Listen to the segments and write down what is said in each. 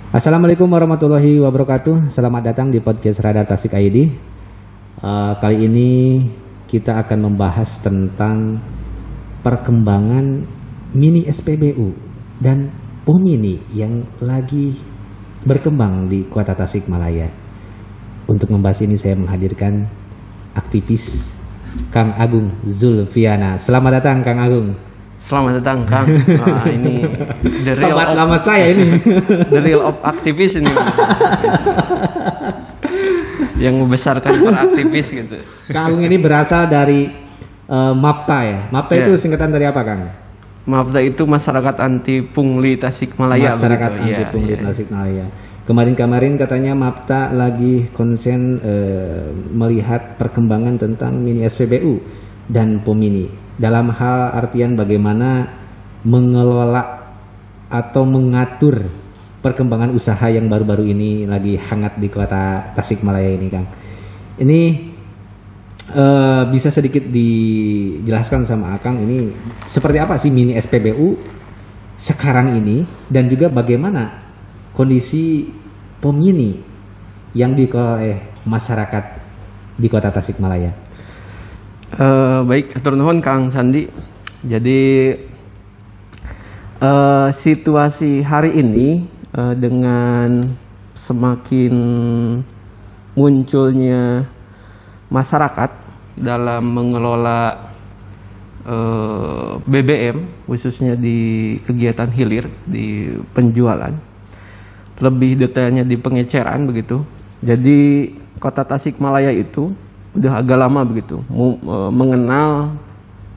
Assalamualaikum warahmatullahi wabarakatuh. Selamat datang di podcast Radar Tasik ID. Kali ini kita akan membahas tentang perkembangan mini SPBU dan Pomini yang lagi berkembang di Kota Tasikmalaya. Untuk membahas ini saya menghadirkan aktivis Kang Agung Zulfiana. Selamat datang Kang Agung. Selamat datang Kang. Ini the real sobat lama saya ini. The real of aktivis ini. Yang membesarkan para aktivis gitu. Kang Agung ini berasal dari MAPTA ya. MAPTA itu singkatan dari apa Kang? MAPTA itu Masyarakat Anti Pungli Tasikmalaya. Masyarakat Anti Pungli Tasikmalaya. Kemarin katanya MAPTA lagi konsen melihat perkembangan tentang mini SPBU dan Pomini. Dalam hal artian bagaimana mengelola atau mengatur perkembangan usaha yang baru-baru ini lagi hangat di Kota Tasikmalaya ini Kang. Ini bisa sedikit dijelaskan sama Akang ini seperti apa sih mini SPBU sekarang ini dan juga bagaimana kondisi Pomini yang dikelola oleh masyarakat di Kota Tasikmalaya. Baik, atur nuhun Kang Sandi. Jadi situasi hari ini dengan semakin munculnya masyarakat dalam mengelola BBM khususnya di kegiatan hilir di penjualan, lebih detailnya di pengeceran begitu. Jadi Kota Tasikmalaya itu udah agak lama begitu mengenal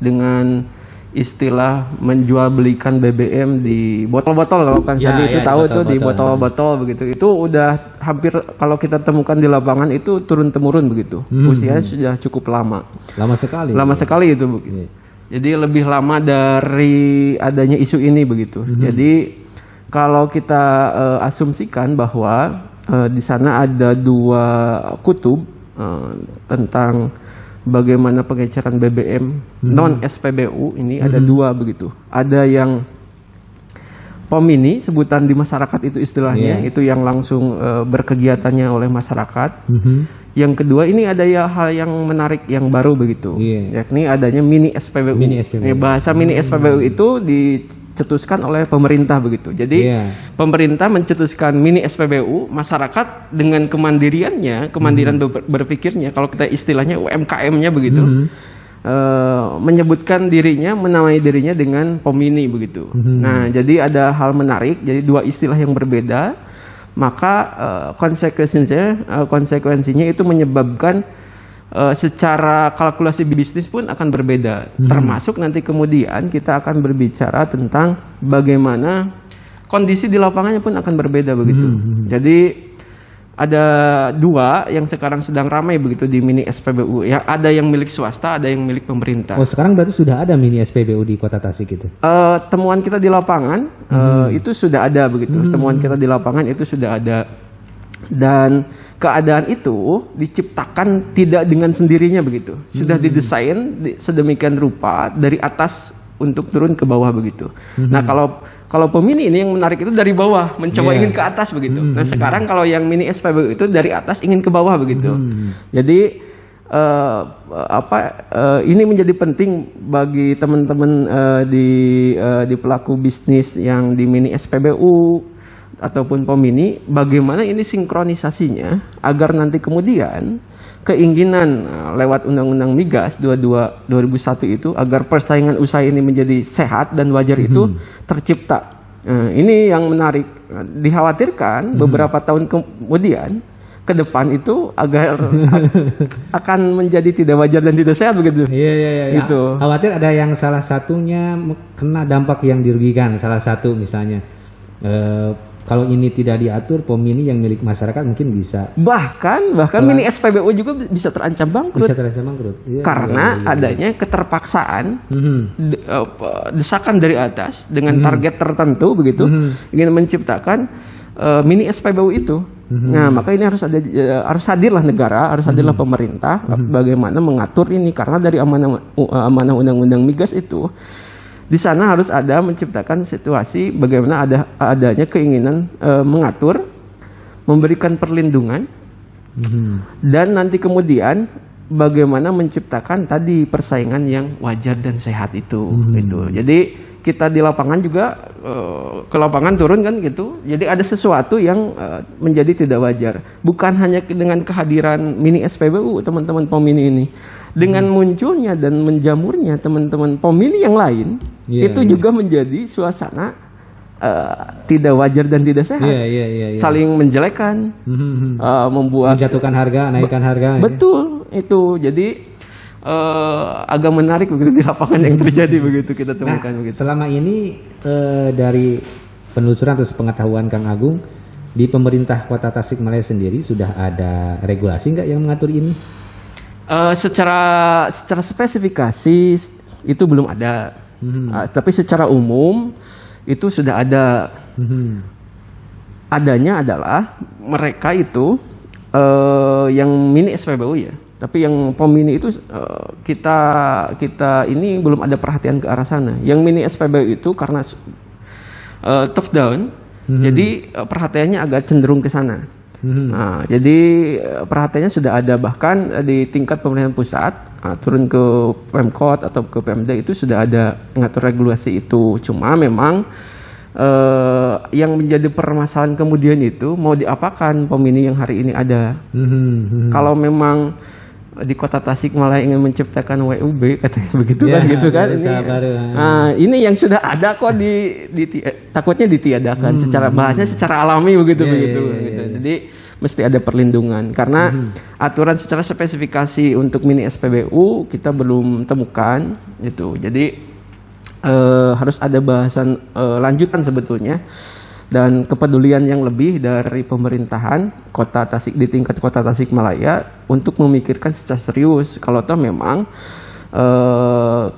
dengan istilah menjual belikan BBM di botol-botol. Kalau Kang Sandi itu tahu tuh di botol-botol begitu. Itu udah hampir kalau kita temukan di lapangan itu turun-temurun begitu. Usianya sudah cukup lama. Lama sekali. Lama sekali itu begitu. Jadi lebih lama dari adanya isu ini begitu. Jadi kalau kita asumsikan bahwa di sana ada dua kutub tentang bagaimana pengeceran BBM non SPBU ini ada dua begitu. Ada yang Pomini sebutan di masyarakat itu istilahnya itu yang langsung berkegiatannya oleh masyarakat. Yang kedua ini ada ya hal yang menarik yang baru begitu. Yakni adanya mini SPBU. Bahasa mini SPBU itu dicetuskan oleh pemerintah begitu. Jadi pemerintah mencetuskan mini SPBU, masyarakat dengan kemandiriannya, kemandirian berpikirnya, kalau kita istilahnya UMKM-nya begitu, menyebutkan dirinya, menamai dirinya dengan Pomini begitu. Nah, jadi ada hal menarik, jadi dua istilah yang berbeda, maka konsekuensinya itu menyebabkan secara kalkulasi bisnis pun akan berbeda. Termasuk nanti kemudian kita akan berbicara tentang bagaimana kondisi di lapangannya pun akan berbeda begitu. Jadi ada dua yang sekarang sedang ramai begitu di mini SPBU. Ya, ada yang milik swasta, ada yang milik pemerintah. Oh, sekarang berarti sudah ada mini SPBU di Kota Tasik itu? Temuan kita di lapangan itu sudah ada begitu. Temuan kita di lapangan itu sudah ada. Dan keadaan itu diciptakan tidak dengan sendirinya begitu. Sudah didesain sedemikian rupa dari atas untuk turun ke bawah begitu. Nah, kalau Pomini ini yang menarik itu dari bawah mencoba ingin ke atas begitu. Nah, sekarang kalau yang mini SPBU itu dari atas ingin ke bawah begitu. Jadi ini menjadi penting bagi teman-teman di pelaku bisnis yang di mini SPBU ataupun Pomini, bagaimana ini sinkronisasinya agar nanti kemudian keinginan lewat Undang-Undang Migas 22 2001 itu agar persaingan usaha ini menjadi sehat dan wajar itu tercipta. Ini yang menarik. Dikhawatirkan beberapa tahun kemudian ke depan itu agar akan menjadi tidak wajar dan tidak sehat begitu. Iya. Gitu. Khawatir ada yang salah satunya kena dampak yang dirugikan. Salah satu misalnya kalau ini tidak diatur, Pomini yang milik masyarakat mungkin bisa. Bahkan mini SPBU juga bisa terancam bangkrut. Karena adanya keterpaksaan, desakan dari atas dengan target tertentu begitu, ingin menciptakan mini SPBU itu. Nah, maka ini harus hadirlah negara, harus hadirlah pemerintah bagaimana mengatur ini, karena dari amanah Undang-Undang Migas itu di sana harus ada menciptakan situasi bagaimana adanya keinginan mengatur, memberikan perlindungan, dan nanti kemudian bagaimana menciptakan tadi persaingan yang wajar dan sehat itu. Jadi kita di lapangan juga ke lapangan turun kan gitu. Jadi ada sesuatu yang menjadi tidak wajar. Bukan hanya dengan kehadiran mini SPBU teman-teman POM ini. Dengan munculnya dan menjamurnya teman-teman POM yang lain, itu juga menjadi suasana tidak wajar dan tidak sehat. Saling menjelekkan, membuat menjatuhkan harga, naikkan harga. Betul, itu. Jadi agak menarik begitu di lapangan yang terjadi begitu kita temukan begitu. Selama ini dari penelusuran atau sepengetahuan Kang Agung, di pemerintah Kota Tasikmalaya sendiri sudah ada regulasi nggak yang mengatur ini? Secara spesifikasi itu belum ada, tapi secara umum itu sudah ada. Adanya adalah mereka itu yang mini SPBU ya, tapi yang POM mini itu kita ini belum ada perhatian ke arah sana. Yang mini SPBU itu karena top down, jadi perhatiannya agak cenderung ke sana. Nah, jadi perhatiannya sudah ada, bahkan di tingkat pemerintahan pusat turun ke Pemkot atau ke Pemda itu sudah ada mengatur regulasi itu. Cuma memang yang menjadi permasalahan kemudian itu mau diapakan POM ini yang hari ini ada. Kalau memang di Kota Tasikmalaya ingin menciptakan WUB katanya begitu kan gitu kan ini yang sudah ada kok takutnya ditiadakan secara bahasnya secara alami begitu. Jadi mesti ada perlindungan karena aturan secara spesifikasi untuk mini SPBU kita belum temukan itu. Jadi harus ada bahasan lanjutan sebetulnya dan kepedulian yang lebih dari pemerintahan di tingkat Kota Tasikmalaya untuk memikirkan secara serius kalau toh memang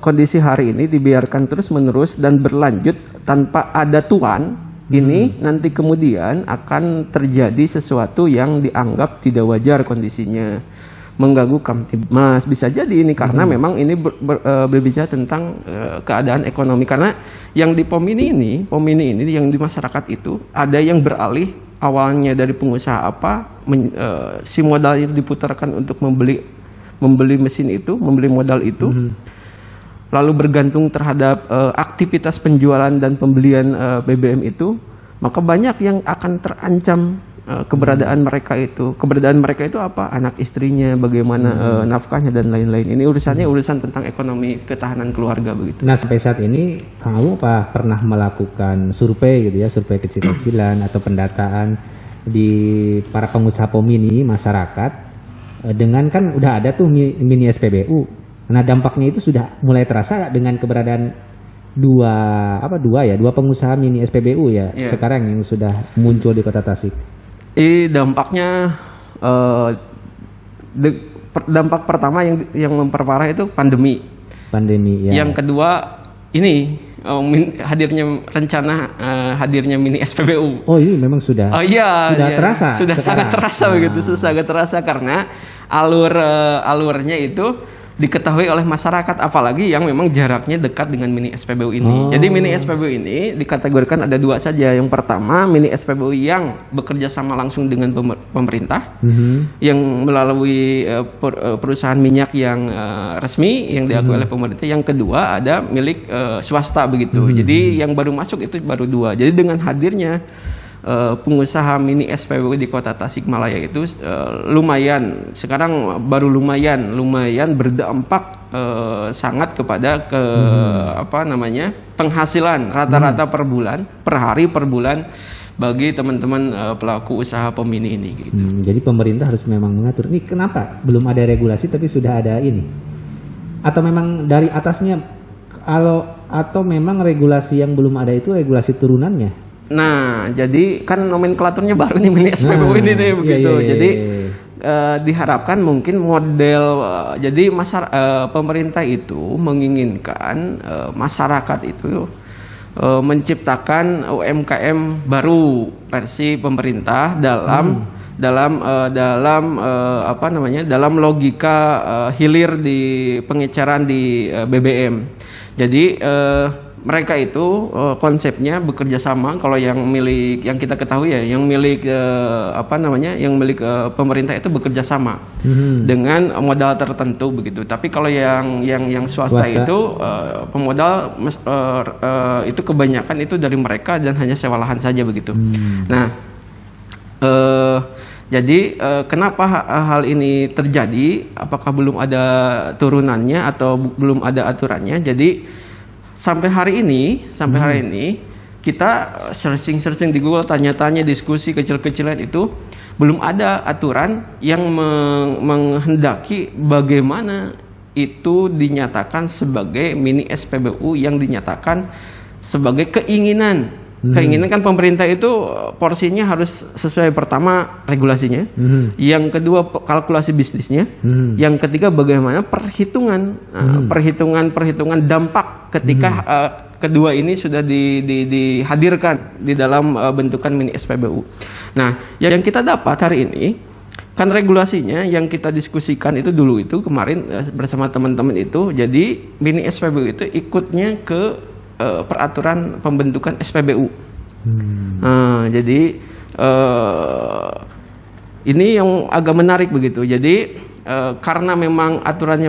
kondisi hari ini dibiarkan terus-menerus dan berlanjut tanpa ada tuan, ini nanti kemudian akan terjadi sesuatu yang dianggap tidak wajar kondisinya, mengganggu Kamtibmas. Bisa jadi ini karena memang ini berbicara tentang keadaan ekonomi, karena yang di POM ini yang di masyarakat itu ada yang beralih awalnya dari pengusaha si modal itu diputarkan untuk membeli mesin itu, membeli modal itu, lalu bergantung terhadap aktivitas penjualan dan pembelian BBM itu, maka banyak yang akan terancam keberadaan mereka itu. Keberadaan mereka itu apa? Anak istrinya, bagaimana nafkahnya dan lain-lain. Ini urusan tentang ekonomi ketahanan keluarga begitu. Nah, sampai saat ini Kang Agung pernah melakukan survei gitu ya, survei kecil-kecilan atau pendataan di para pengusaha POM ini masyarakat dengan kan udah ada tuh mini SPBU. Nah, dampaknya itu sudah mulai terasa dengan keberadaan dua pengusaha mini SPBU ya sekarang yang sudah muncul di Kota Tasik. Dampaknya dampak pertama yang memperparah itu pandemi ya. Yang kedua ini hadirnya mini SPBU. Oh, ini memang sudah terasa. Sudah sangat terasa begitu, sangat terasa karena alurnya itu diketahui oleh masyarakat, apalagi yang memang jaraknya dekat dengan mini SPBU ini. Jadi mini SPBU ini dikategorikan ada dua saja. Yang pertama mini SPBU yang bekerja sama langsung dengan pemerintah, yang melalui perusahaan minyak yang resmi yang diakui oleh pemerintah. Yang kedua ada milik swasta begitu. Jadi yang baru masuk itu baru dua. Jadi dengan hadirnya pengusaha mini SPBU di Kota Tasikmalaya itu lumayan berdampak sangat kepada penghasilan rata-rata per hari per bulan bagi teman-teman pelaku usaha POM ini gitu. Jadi pemerintah harus memang mengatur. Ini kenapa belum ada regulasi tapi sudah ada ini? Atau memang dari atasnya atau memang regulasi yang belum ada itu regulasi turunannya? Nah, jadi kan nomenklaturnya baru nih mini SPBU ini nih begitu. Jadi diharapkan mungkin model jadi pemerintah itu menginginkan masyarakat itu menciptakan UMKM baru versi pemerintah dalam logika hilir di pengecaran di BBM. Jadi mereka itu konsepnya bekerja sama. Kalau yang kita ketahui ya, yang milik yang milik pemerintah itu bekerja sama dengan modal tertentu begitu. Tapi kalau yang swasta itu pemodal itu kebanyakan itu dari mereka dan hanya sewa lahan saja begitu. Nah, jadi kenapa hal ini terjadi? Apakah belum ada turunannya atau belum ada aturannya? Jadi sampai hari ini kita searching di Google, tanya-tanya, diskusi kecil-kecilan itu belum ada aturan yang menghendaki bagaimana itu dinyatakan sebagai mini SPBU yang dinyatakan sebagai keinginan. Keinginan kan pemerintah itu porsinya harus sesuai, pertama regulasinya, yang kedua kalkulasi bisnisnya, yang ketiga bagaimana perhitungan dampak ketika kedua ini sudah dihadirkan di dalam bentukan mini SPBU. Nah, yang kita dapat hari ini kan regulasinya yang kita diskusikan itu dulu itu kemarin bersama teman-teman itu, jadi mini SPBU itu ikutnya ke peraturan pembentukan SPBU. Jadi ini yang agak menarik begitu. Jadi karena memang aturannya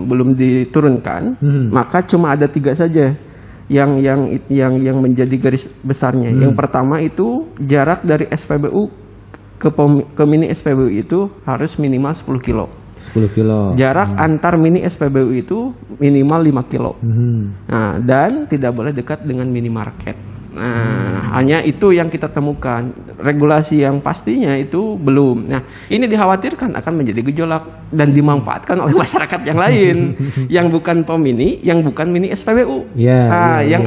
belum diturunkan, maka cuma ada 3 saja yang menjadi garis besarnya. Yang pertama itu jarak dari SPBU ke mini SPBU itu harus minimal 10 kilo. 10 kilo. Jarak antar mini SPBU itu minimal 5 kilo. Nah, dan tidak boleh dekat dengan minimarket. Nah, hanya itu yang kita temukan. Regulasi yang pastinya itu belum. Nah, ini dikhawatirkan akan menjadi gejolak dan dimanfaatkan oleh masyarakat yang lain yang bukan pemini, yang bukan mini SPBU. Yang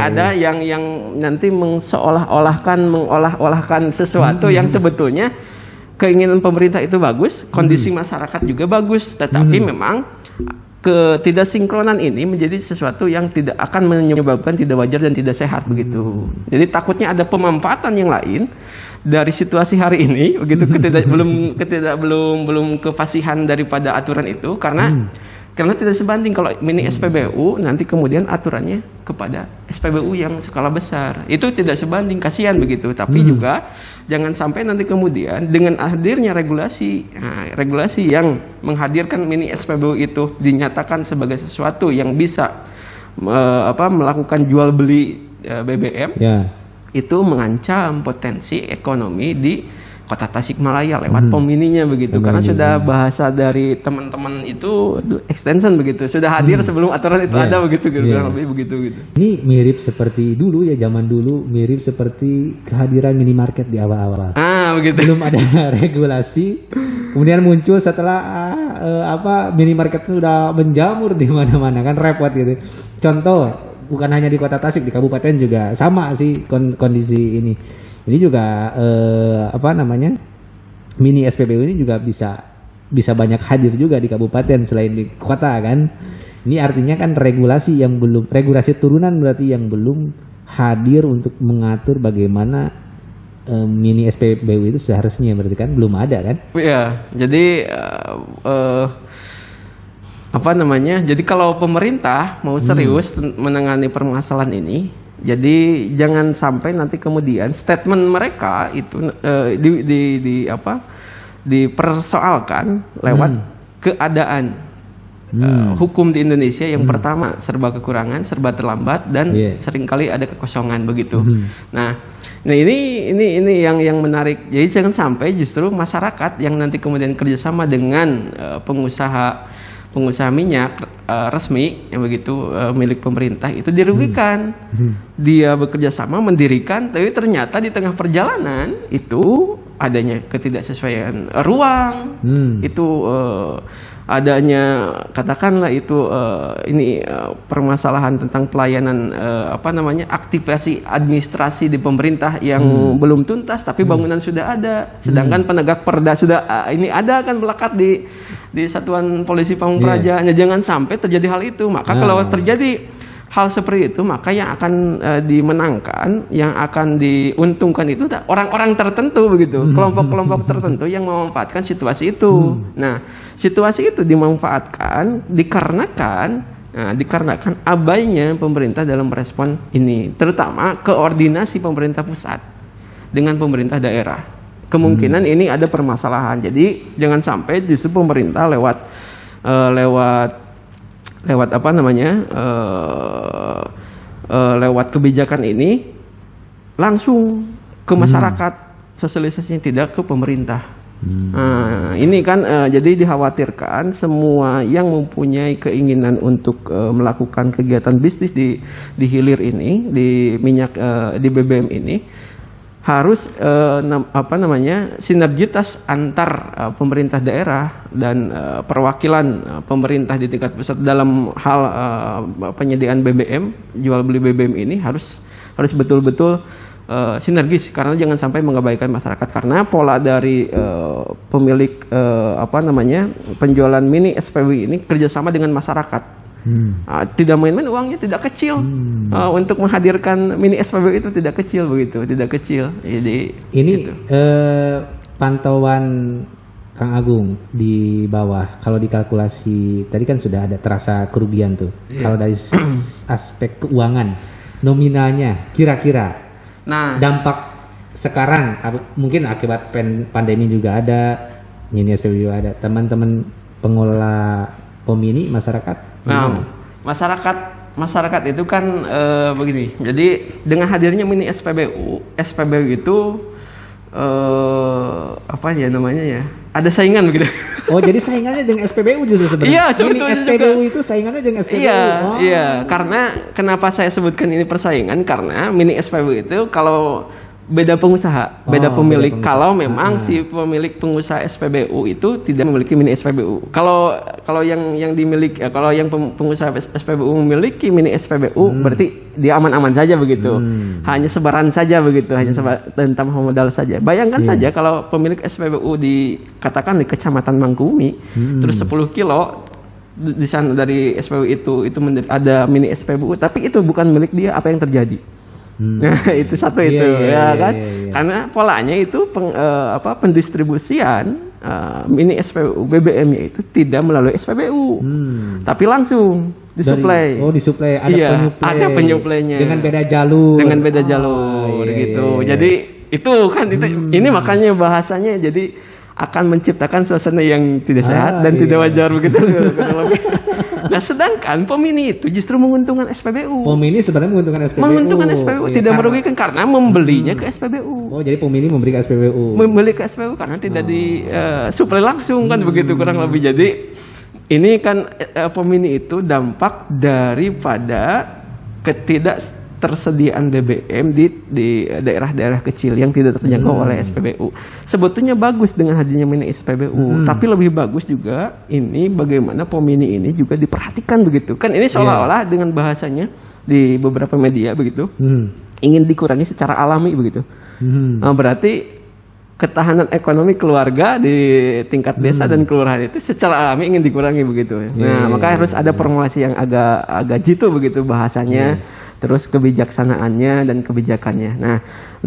nanti mengolah-olahkan sesuatu yang sebetulnya keinginan pemerintah itu bagus, kondisi masyarakat juga bagus, tetapi memang ketidaksinkronan ini menjadi sesuatu yang tidak akan menyebabkan tidak wajar dan tidak sehat begitu. Jadi takutnya ada pemanfaatan yang lain dari situasi hari ini begitu, belum kefasihan daripada aturan itu karena tidak sebanding. Kalau mini SPBU nanti kemudian aturannya kepada SPBU yang skala besar, itu tidak sebanding, kasihan begitu. Tapi juga jangan sampai nanti kemudian dengan hadirnya regulasi yang menghadirkan mini SPBU itu dinyatakan sebagai sesuatu yang bisa melakukan jual beli BBM, itu mengancam potensi ekonomi di Kota Tasikmalaya lewat pemininya begitu. Karena sudah bahasa dari teman-teman itu extension begitu, sudah hadir sebelum aturan itu ada begitu, lebih begitu gitu. Ini mirip seperti dulu ya, zaman dulu mirip seperti kehadiran minimarket di awal-awal. Begitu. Belum ada regulasi, kemudian muncul setelah minimarket sudah menjamur di mana-mana, kan repot gitu. Contoh, bukan hanya di Kota Tasik, di kabupaten juga sama sih kondisi ini. Ini juga mini SPBU ini juga bisa banyak hadir juga di kabupaten selain di kota kan. Ini artinya kan regulasi turunan berarti yang belum hadir untuk mengatur bagaimana mini SPBU itu seharusnya, berarti kan belum ada kan? Iya, jadi jadi kalau pemerintah mau serius menangani permasalahan ini, jadi jangan sampai nanti kemudian statement mereka itu dipersoalkan lewat keadaan hukum di Indonesia yang pertama serba kekurangan, serba terlambat, dan seringkali ada kekosongan begitu. Nah, ini yang menarik. Jadi jangan sampai justru masyarakat yang nanti kemudian kerjasama dengan pengusaha minyak resmi yang begitu milik pemerintah itu dirugikan. Dia bekerja sama mendirikan, tapi ternyata di tengah perjalanan itu adanya ketidaksesuaian ruang, itu adanya katakanlah itu permasalahan tentang pelayanan aktivasi administrasi di pemerintah yang belum tuntas, tapi bangunan sudah ada, sedangkan penegak perda sudah ini ada kan melekat di Satuan Polisi Pamung Praja. Jangan sampai terjadi hal itu. Maka kalau terjadi hal seperti itu, maka yang akan dimenangkan, yang akan diuntungkan itu orang-orang tertentu begitu, kelompok-kelompok tertentu yang memanfaatkan situasi itu. Nah, situasi itu dimanfaatkan dikarenakan abainya pemerintah dalam merespon ini, terutama koordinasi pemerintah pusat dengan pemerintah daerah. Kemungkinan ini ada permasalahan. Jadi jangan sampai justru pemerintah lewat apa namanya lewat kebijakan ini langsung ke masyarakat, sosialisasinya tidak ke pemerintah. Nah, ini kan jadi dikhawatirkan semua yang mempunyai keinginan untuk melakukan kegiatan bisnis di hilir ini, di minyak di BBM ini, harus sinergitas antar pemerintah daerah dan perwakilan pemerintah di tingkat pusat dalam hal penyediaan BBM, jual beli BBM ini harus betul-betul sinergis, karena jangan sampai mengabaikan masyarakat, karena pola dari pemilik penjualan mini SPBU ini kerjasama dengan masyarakat. Tidak main-main uangnya, tidak kecil. Untuk menghadirkan mini SPBU itu tidak kecil begitu, tidak kecil. Jadi ini gitu. Pantauan Kang Agung di bawah, kalau dikalkulasi tadi kan sudah ada terasa kerugian tuh. Kalau dari aspek keuangan nominalnya kira-kira, nah dampak sekarang mungkin akibat pandemi juga ada, mini SPBU ada, teman-teman pengelola pemini masyarakat. Nah, masyarakat itu kan begini. Jadi dengan hadirnya mini SPBU itu ada saingan begitu. Oh, jadi saingannya dengan SPBU justru sebenarnya. Iya, mini SPBU itu saingannya dengan SPBU. Iya, karena kenapa saya sebutkan ini persaingan, karena mini SPBU itu kalau beda pengusaha, beda pemilik. Kalau memang si pemilik pengusaha SPBU itu tidak memiliki mini SPBU. Kalau yang dimiliki, kalau yang pengusaha SPBU memiliki mini SPBU, berarti dia aman-aman saja begitu. Hanya sebaran saja begitu, hanya tentang modal saja. Bayangkan saja kalau pemilik SPBU dikatakan di Kecamatan Mangkumi, terus 10 kilo di sana dari SPBU itu ada mini SPBU, tapi itu bukan milik dia, apa yang terjadi? Nah, itu satu itu kan. Karena polanya itu pendistribusian mini SPBU BBM-nya itu tidak melalui SPBU, tapi langsung disuplai. Disuplai, ada penyuplainya dengan beda jalur. Gitu. Jadi itu kan ini makanya bahasanya jadi akan menciptakan suasana yang tidak sehat dan tidak wajar begitu. Nah, sedangkan Pemini itu justru menguntungkan SPBU. Pemini sebenarnya menguntungkan SPBU. Tidak merugikan karena membelinya ke SPBU. Oh, jadi Pemini memberi ke SPBU. Membeli ke SPBU karena tidak disuplai langsung kan begitu kurang lebih. Jadi ini kan Pemini itu dampak daripada ketidaktersediaan BBM di daerah-daerah kecil yang tidak terjangkau oleh SPBU. Sebetulnya bagus dengan hadirnya mini SPBU, tapi lebih bagus juga ini bagaimana Pemini ini juga diperhatikan begitu. Kan ini seolah-olah dengan bahasanya di beberapa media begitu, ingin dikurangi secara alami begitu. Nah, berarti ketahanan ekonomi keluarga di tingkat desa dan kelurahan itu secara alami ingin dikurangi begitu. Nah, maka harus ada formulasi yang agak jitu begitu bahasanya. Terus kebijaksanaannya dan kebijakannya.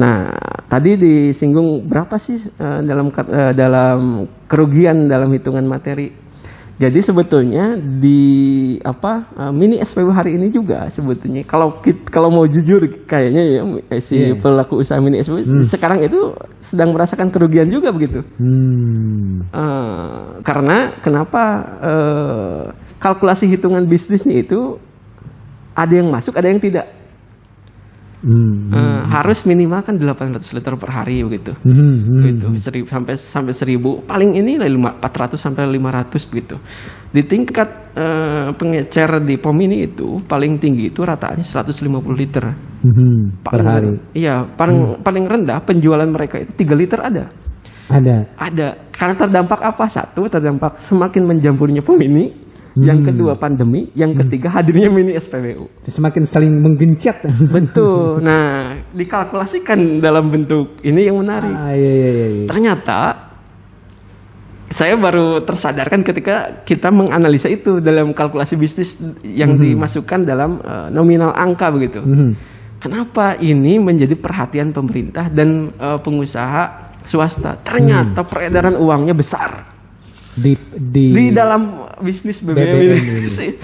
Nah tadi disinggung berapa sih dalam kerugian dalam hitungan materi. Jadi sebetulnya di mini SPBU hari ini juga sebetulnya kalau mau jujur kayaknya ya si pelaku usaha mini SPBU sekarang itu sedang merasakan kerugian juga begitu. Karena kenapa kalkulasi hitungan bisnisnya itu ada yang masuk, ada yang tidak. Harus minimal kan 800 liter per hari begitu. Gitu. Sampai 1000. Paling ini 400 sampai 500 begitu. Di tingkat pengecer di Pemini itu paling tinggi itu rataannya 150 liter per hari. Iya, paling rendah penjualan mereka itu 3 liter ada. Karena terdampak apa? Satu, terdampak semakin menjamurnya Pemini. Yang kedua pandemi, yang ketiga hadirnya mini SPBU. Semakin saling menggencet. Betul. Nah, dikalkulasikan dalam bentuk ini yang menarik. Iya. Ternyata saya baru tersadarkan ketika kita menganalisa itu dalam kalkulasi bisnis yang dimasukkan dalam nominal angka begitu. Kenapa ini menjadi perhatian pemerintah dan pengusaha swasta? Ternyata peredaran uangnya besar di dalam bisnis BBM ini.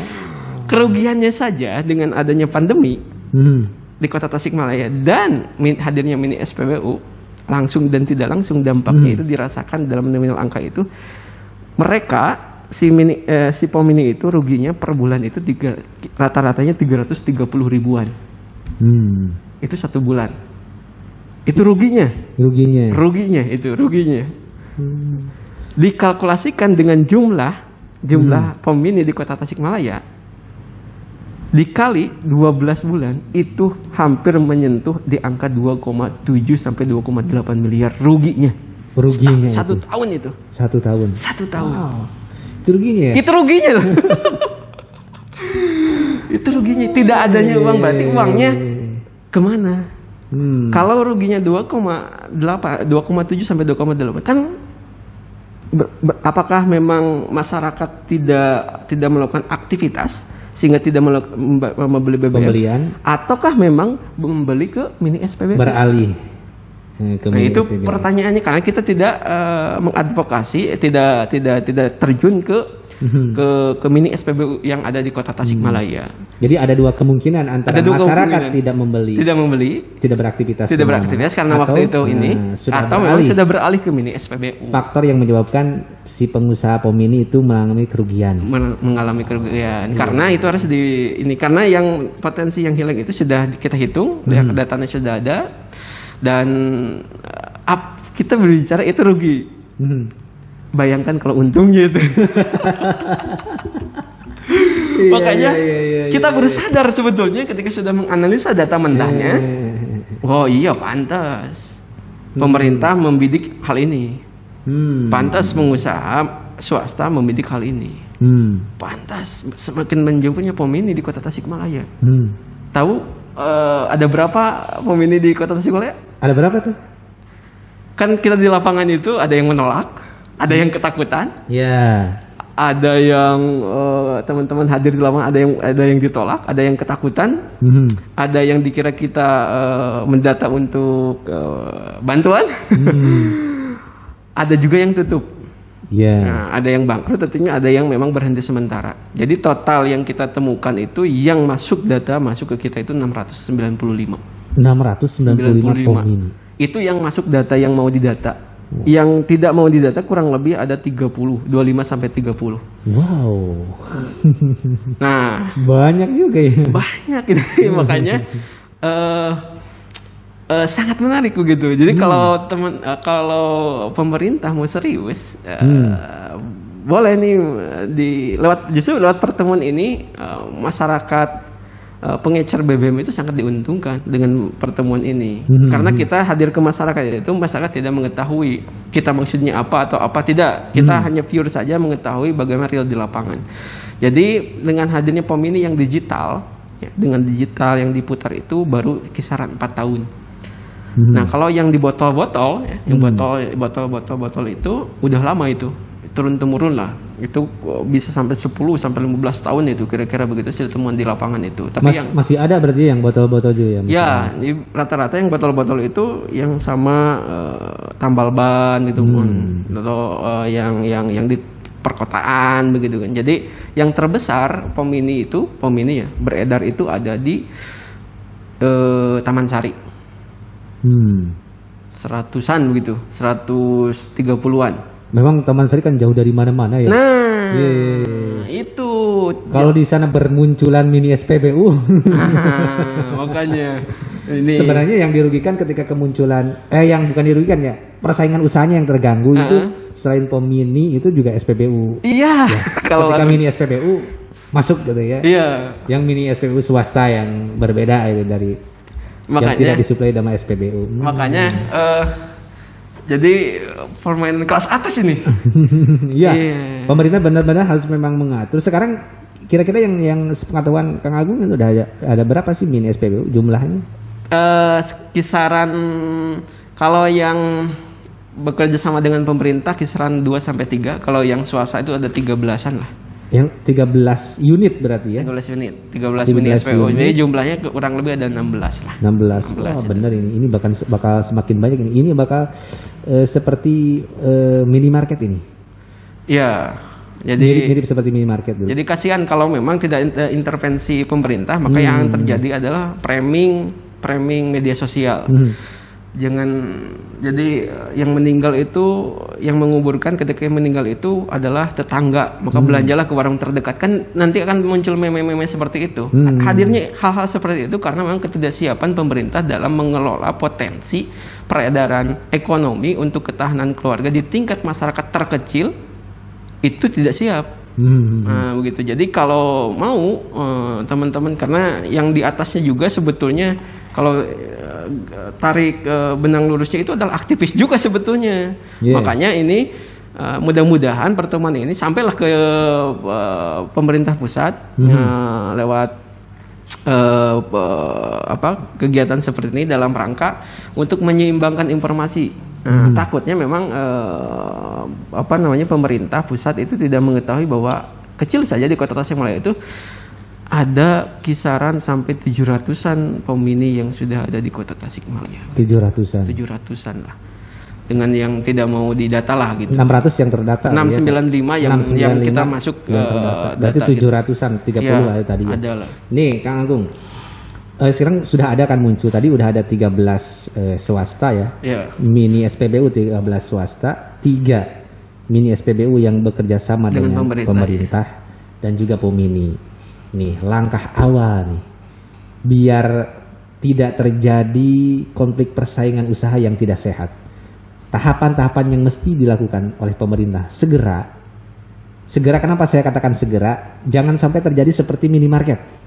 Kerugiannya saja dengan adanya pandemi di Kota Tasikmalaya dan hadirnya mini SPBU, langsung dan tidak langsung dampaknya itu dirasakan dalam nominal angka itu. Mereka si POM mini itu ruginya per bulan itu rata-ratanya 330 ribuan. Itu 1 bulan. Itu ruginya. Dikalkulasikan dengan jumlah POM mini di Kota Tasikmalaya dikali 12 bulan itu hampir menyentuh di angka 2,7 sampai 2,8 miliar ruginya. Satu tahun itu. 1 tahun. 1 tahun. Wow. Itu ruginya ya? Itu ruginya. Tidak adanya uang, berarti uangnya kemana? Kalau ruginya 2,7 sampai 2,8 kan apakah memang masyarakat tidak melakukan aktivitas sehingga tidak membeli BBM? Pembelian, ataukah memang membeli ke mini SPBU? Beralih ke mini itu SPBU. Pertanyaannya, karena kita tidak mengadvokasi, tidak terjun ke mini SPBU yang ada di Kota Tasikmalaya. Jadi ada 2 kemungkinan, antara masyarakat tidak membeli, tidak beraktivitas karena waktu itu atau memang sudah beralih ke mini SPBU. Faktor yang menyebabkan si pengusaha POM mini itu mengalami kerugian. Karena itu harus karena yang potensi yang hilang itu sudah kita hitung, datanya sudah ada, dan kita berbicara itu rugi. Bayangkan kalau untungnya itu. Makanya kita baru sadar sebetulnya ketika sudah menganalisa data mentahnya. Oh iya, pantas pemerintah membidik hal ini. Pantas pengusaha swasta membidik hal ini. Pantas semakin menjauhnya POM mini di Kota Tasikmalaya. Tahu ada berapa POM mini di Kota Tasikmalaya? Ada berapa tuh? Kan kita di lapangan itu ada yang menolak, ada yang ketakutan, ada yang teman-teman hadir di lapangan, ada yang ditolak, ada yang ketakutan, ada yang dikira kita mendata untuk bantuan, ada juga yang tutup. Nah, ada yang bangkrut, tentunya ada yang memang berhenti sementara. Jadi total yang kita temukan itu yang masuk ke kita itu 695. 695 POM mini. Itu yang masuk data yang mau didata. Yang tidak mau didata kurang lebih ada 25 sampai 30. Wow. Nah, banyak juga ya. Banyak ini. Makanya sangat menarik begitu. Jadi kalau pemerintah mau serius, boleh nih lewat pertemuan ini masyarakat pengecer BBM itu sangat diuntungkan dengan pertemuan ini. Karena kita hadir ke masyarakat itu, masyarakat tidak mengetahui kita maksudnya apa atau apa, tidak. Kita hanya pure saja mengetahui bagaimana real di lapangan. Jadi dengan hadirnya POM mini yang digital, dengan digital yang diputar itu baru kisaran 4 tahun. Nah, kalau yang di botol-botol, yang botol-botol itu udah lama itu. Turun-temurun lah. Itu bisa sampai 10 sampai 15 tahun itu kira-kira begitu sih temuan di lapangan itu. Tapi masih ada berarti yang botol-botol juga ya? Ya, rata-rata yang botol-botol itu yang sama tambal ban gitu atau yang di perkotaan begitu kan. Jadi yang terbesar POM mini ya beredar itu ada di Taman Sari. 100-an begitu, 130-an. Memang Taman Sari kan jauh dari mana-mana ya. Nah, itu. Kalau di sana bermunculan mini SPBU. Makanya ini. Sebenarnya yang dirugikan ketika kemunculan, yang bukan dirugikan ya, persaingan usahanya yang terganggu itu selain POM mini itu juga SPBU. Iya. Ya, ketika mini SPBU masuk gitu ya. Iya. Yang mini SPBU swasta yang berbeda itu dari yang tidak disuplai sama SPBU. Makanya jadi permainan kelas atas ini. Iya. Pemerintah benar-benar harus memang mengatur. Sekarang kira-kira yang sepengetahuan Kang Agung itu udah ada berapa sih mini SPBU jumlahnya? Kisaran kalau yang bekerja sama dengan pemerintah kisaran 2-3, kalau yang swasta itu ada 13-an lah. Yang 13 unit berarti ya? 13 mini SPBU. Jadi jumlahnya kurang lebih ada 16 lah. 16. Wah, benar ini. Ini bakal semakin banyak ini. Ini bakal seperti minimarket ini. Iya. Jadi mirip seperti minimarket dulu. Jadi kasihan kalau memang tidak intervensi pemerintah, maka yang terjadi adalah framing media sosial. Jadi yang meninggal itu, yang menguburkan ketika meninggal itu adalah tetangga, maka belanjalah ke warung terdekat, kan nanti akan muncul meme-meme seperti itu. Hadirnya hal-hal seperti itu karena memang ketidaksiapan pemerintah dalam mengelola potensi peredaran ekonomi untuk ketahanan keluarga di tingkat masyarakat terkecil itu tidak siap. Nah, begitu. Jadi kalau mau teman-teman, karena yang di atasnya juga sebetulnya kalau tarik benang lurusnya itu adalah aktivis juga sebetulnya. Makanya ini mudah-mudahan pertemuan ini sampailah ke pemerintah pusat lewat kegiatan seperti ini dalam rangka untuk menyeimbangkan informasi. Takutnya memang pemerintah pusat itu tidak mengetahui bahwa kecil saja di Kota Tasikmalaya itu ada kisaran sampai 700-an pemini yang sudah ada di Kota Tasikmalaya. 700-an lah. Dengan yang tidak mau didata lah gitu. 600 yang terdata. 695 yang kita masuk ke data. Berarti 700-an, 30 ya, lah tadi ya. Adalah. Nih Kang Agung. Sekarang sudah ada kan muncul, tadi udah ada 13 swasta ya. Mini SPBU 13 swasta, 3 mini SPBU yang bekerja sama dengan pemerintah dan juga Pomini. Nih langkah awal nih biar tidak terjadi konflik persaingan usaha yang tidak sehat. Tahapan-tahapan yang mesti dilakukan oleh pemerintah segera. Kenapa saya katakan segera? Jangan sampai terjadi seperti minimarket.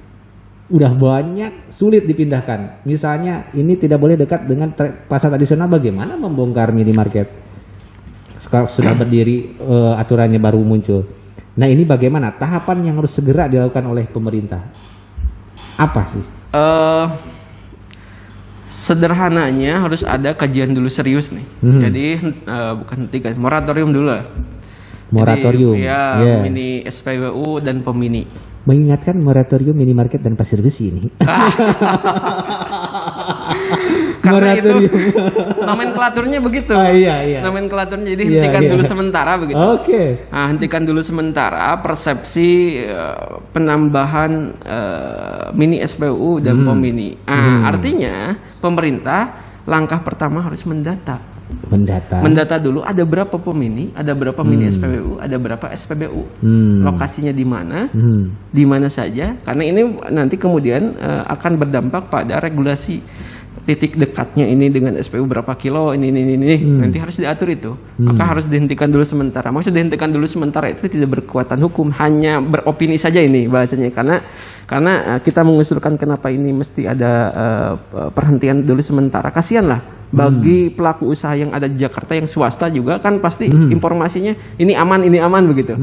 Udah banyak sulit dipindahkan. Misalnya ini tidak boleh dekat dengan pasar tradisional, bagaimana membongkar minimarket? Sekarang sudah berdiri, aturannya baru muncul. Nah ini bagaimana tahapan yang harus segera dilakukan oleh pemerintah? Apa sih? Sederhananya harus ada kajian dulu serius nih. Jadi bukan hentikan, moratorium dulu lah. Moratorium. Jadi, mini SPBU dan Pomini. Mengingatkan moratorium minimarket dan pasir besi ini. Karena itu nomenklaturnya begitu. Iya. Nomenklaturnya jadi hentikan dulu sementara begitu. Oke. Nah, hentikan dulu sementara persepsi penambahan mini SPBU dan Pomini. Artinya pemerintah langkah pertama harus mendata dulu ada berapa Pomini, ada berapa mini SPBU, ada berapa SPBU, lokasinya di mana saja, karena ini nanti kemudian akan berdampak pada regulasi titik dekatnya ini dengan SPBU berapa kilo ini nanti harus diatur itu. Maka harus dihentikan dulu sementara. Maksud dihentikan dulu sementara itu tidak berkekuatan hukum, hanya beropini saja ini bahasanya, karena kita mengusulkan kenapa ini mesti ada perhentian dulu sementara. Kasihanlah bagi pelaku usaha yang ada di Jakarta yang swasta juga kan pasti informasinya ini aman begitu.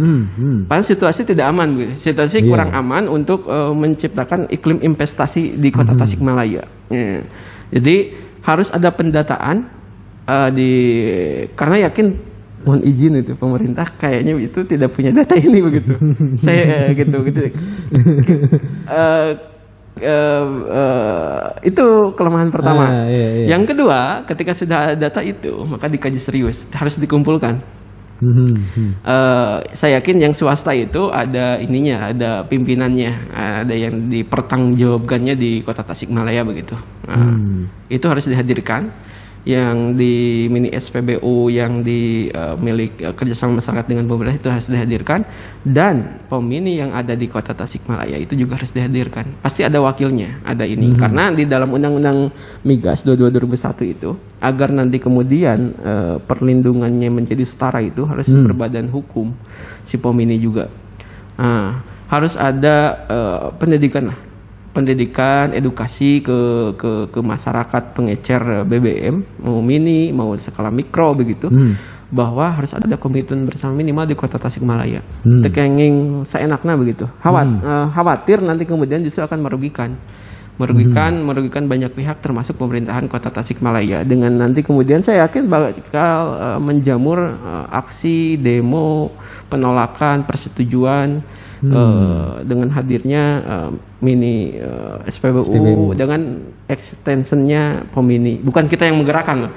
Padahal situasi tidak aman begitu. Situasi kurang aman untuk menciptakan iklim investasi di Kota Tasikmalaya. Jadi harus ada pendataan karena yakin, mohon izin itu pemerintah kayaknya itu tidak punya data ini begitu. Saya gitu. Itu kelemahan pertama. Yang kedua, ketika sudah ada data itu maka dikaji serius, harus dikumpulkan. Saya yakin yang swasta itu ada ininya, ada pimpinannya, ada yang dipertanggungjawabkannya di Kota Tasikmalaya begitu. Itu harus dihadirkan. Yang di mini SPBU yang di milik kerjasama masyarakat dengan pemerintah itu harus dihadirkan, dan Pomini yang ada di Kota Tasikmalaya itu juga harus dihadirkan. Pasti ada wakilnya, ada ini. Karena di dalam Undang-Undang Migas 22/2001 itu, agar nanti kemudian perlindungannya menjadi setara itu harus berbadan hukum si Pomini juga. Harus ada pendidikan, edukasi ke masyarakat pengecer BBM, mau mini, mau skala mikro begitu, bahwa harus ada komitmen bersama minimal di Kota Tasikmalaya. Tekenging seenaknya begitu. Khawatir nanti kemudian justru akan merugikan merugikan banyak pihak termasuk pemerintahan Kota Tasikmalaya. Dengan nanti kemudian saya yakin bakal menjamur aksi, demo, penolakan, persetujuan dengan hadirnya mini SPBU dengan extensionnya Pomini. Bukan kita yang menggerakkan loh.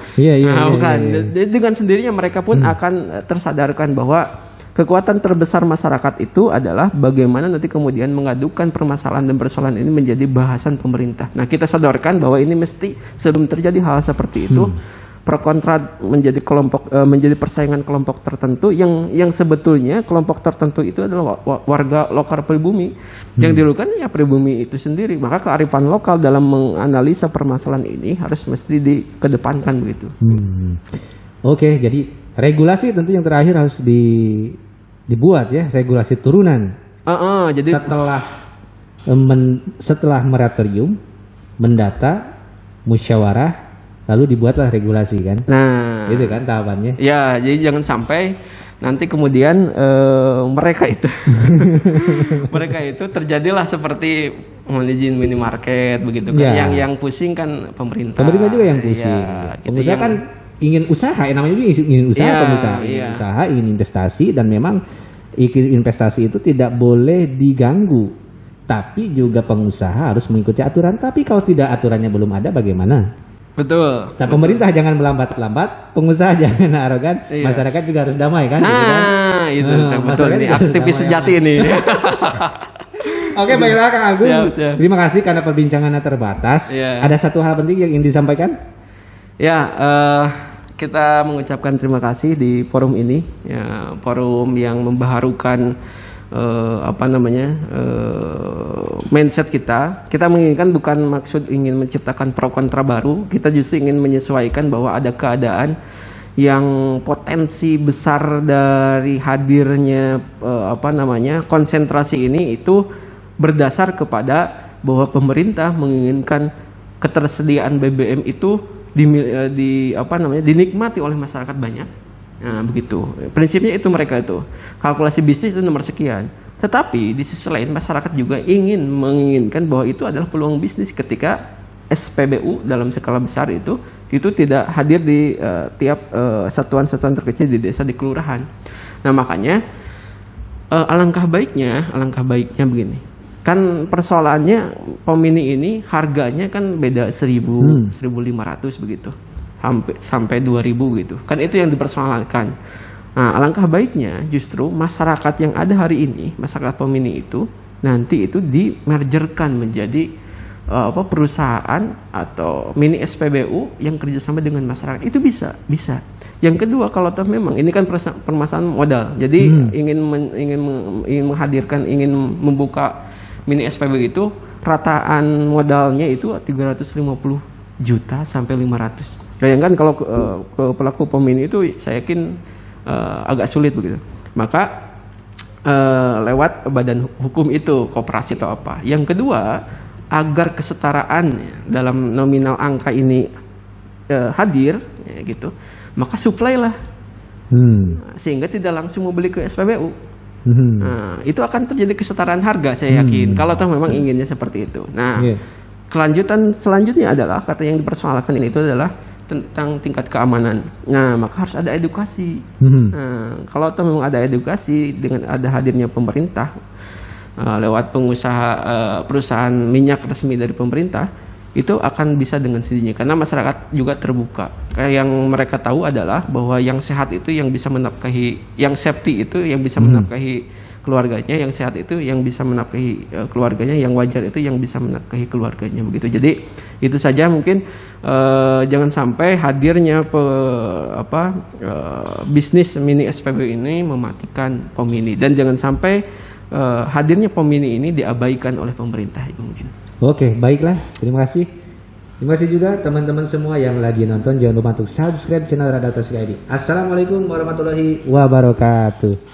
Bukan. Dengan sendirinya mereka pun akan tersadarkan bahwa kekuatan terbesar masyarakat itu adalah bagaimana nanti kemudian mengadukan permasalahan dan persoalan ini menjadi bahasan pemerintah. Nah, kita sodorkan bahwa ini mesti sebelum terjadi hal seperti itu, pro kontra menjadi persaingan kelompok tertentu yang sebetulnya kelompok tertentu itu adalah warga lokal pribumi. Yang dirugikan ya pribumi itu sendiri. Maka kearifan lokal dalam menganalisa permasalahan ini harus mesti dikedepankan begitu. Oke, jadi regulasi tentu yang terakhir harus dibuat ya, regulasi turunan. Jadi setelah moratorium, mendata, musyawarah, lalu dibuatlah regulasi kan. Nah, itu kan tahapannya. Ya, jadi jangan sampai nanti kemudian mereka itu terjadilah seperti izin minimarket begitu kan. Yang pusing kan pemerintah. Pemerintah juga yang pusing. Pengusaha kan ingin usaha, namanya juga ingin usaha, pengusaha ingin usaha, ingin investasi, dan memang investasi itu tidak boleh diganggu. Tapi juga pengusaha harus mengikuti aturan. Tapi kalau tidak, aturannya belum ada, bagaimana? Betul. Nah, pemerintah jangan melambat-lambat, pengusaha jangan arogan, masyarakat juga harus damai kan? Itu betul nih, aktivis sejati ini. Oke, baiklah Kang Agung. Terima kasih karena perbincangannya terbatas. Ada satu hal penting yang ingin disampaikan? Kita mengucapkan terima kasih di forum ini, forum yang membaharukan mindset kita. Kita menginginkan bukan maksud ingin menciptakan pro kontra baru, kita justru ingin menyesuaikan bahwa ada keadaan yang potensi besar dari hadirnya konsentrasi ini itu berdasar kepada bahwa pemerintah menginginkan ketersediaan BBM itu dinikmati oleh masyarakat banyak. Nah, begitu. Prinsipnya itu mereka itu. Kalkulasi bisnis itu nomor sekian. Tetapi di sisi lain masyarakat juga menginginkan bahwa itu adalah peluang bisnis ketika SPBU dalam skala besar itu tidak hadir di tiap satuan-satuan terkecil di desa, di kelurahan. Nah, makanya alangkah baiknya begini. Kan persoalannya Pomini ini harganya kan beda 1.000, 1.500 begitu. Sampai 2.000 gitu. Kan itu yang dipersoalkan. Nah, alangkah baiknya justru masyarakat yang ada hari ini, masyarakat Pomini itu nanti itu dimergerkan menjadi perusahaan atau mini SPBU yang kerjasama dengan masyarakat. Itu bisa. Yang kedua, kalau toh memang ini kan permasalahan modal. Jadi ingin menghadirkan, ingin membuka mini SPBU itu rataan modalnya itu 350 juta sampai 500. Bayangkan kalau ke pelaku Pomini itu saya yakin agak sulit begitu. Maka lewat badan hukum itu, koperasi atau apa. Yang kedua, agar kesetaraan dalam nominal angka ini hadir gitu, maka supply lah. Sehingga tidak langsung membeli ke SPBU. Nah, itu akan terjadi kesetaraan harga saya yakin. Kalau toh memang inginnya seperti itu. Nah, kelanjutan selanjutnya adalah kata yang dipersoalkan ini itu adalah tentang tingkat keamanan. Nah, maka harus ada edukasi. Nah, kalau toh memang ada edukasi dengan ada hadirnya pemerintah lewat pengusaha perusahaan minyak resmi dari pemerintah, itu akan bisa dengan sendirinya karena masyarakat juga terbuka. Kayak yang mereka tahu adalah bahwa yang sehat itu yang bisa menafkahi, yang safety itu yang bisa menafkahi keluarganya, yang sehat itu yang bisa menafkahi keluarganya, yang wajar itu yang bisa menafkahi keluarganya begitu. Jadi itu saja mungkin jangan sampai hadirnya bisnis mini SPBU ini mematikan Pomini, dan jangan sampai hadirnya Pomini ini diabaikan oleh pemerintah mungkin. Oke, baiklah. Terima kasih. Terima kasih juga teman-teman semua yang lagi nonton. Jangan lupa untuk subscribe channel Radar Tasik ID. Assalamualaikum warahmatullahi wabarakatuh.